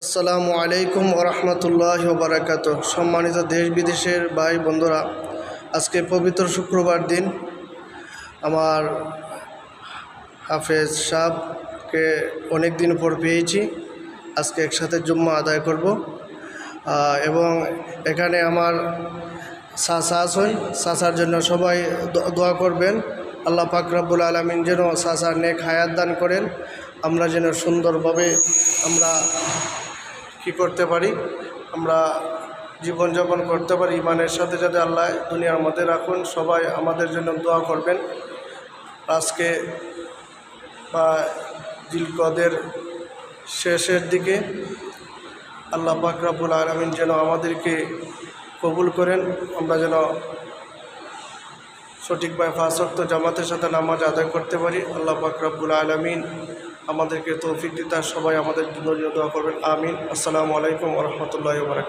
আসসালামু আলাইকুম ওরহমতুল্লাহি ওবারাকাতুহু। সম্মানিত দেশ বিদেশের ভাই বন্ধুরা, আজকে পবিত্র শুক্রবার দিন আমার হাফেজ সাহেবকে অনেক দিন পর পেয়েছি। আজকে একসাথে জুম্মা আদায় করব এবং এখানে আমার চাচা আছেন। চাচার জন্য সবাই দোয়া করবেন। আল্লাহ পাক রব্বুল আলামিন যেন চাচার নেক হায়াত দান করেন। আমরা যেন সুন্দরভাবে আমরা কি করতে পারি, আমরা জীবনযাপন করতে পারি ইমানের সাথে, যাতে আল্লাহ দুনিয়ার মধ্যে রাখুন। সবাই আমাদের জন্য দোয়া করবেন। আজকে বা জিলকদের শেষের দিকে আল্লাহ পাক রব্বুল আলামিন যেন আমাদেরকে কবুল করেন। আমরা যেন সঠিকভাবে 5 ওয়াক্ত জামাতের সাথে নামাজ আদায় করতে পারি। আল্লাহ পাক রব্বুল আলামিন আমাদেরকে তৌফিক দিতে। সবাই আমাদের জন্য দোয়া করবেন, আমিন। আসসালামু আলাইকুম ওয়া রাহমাতুল্লাহি ওয়া বারাকাতুহু।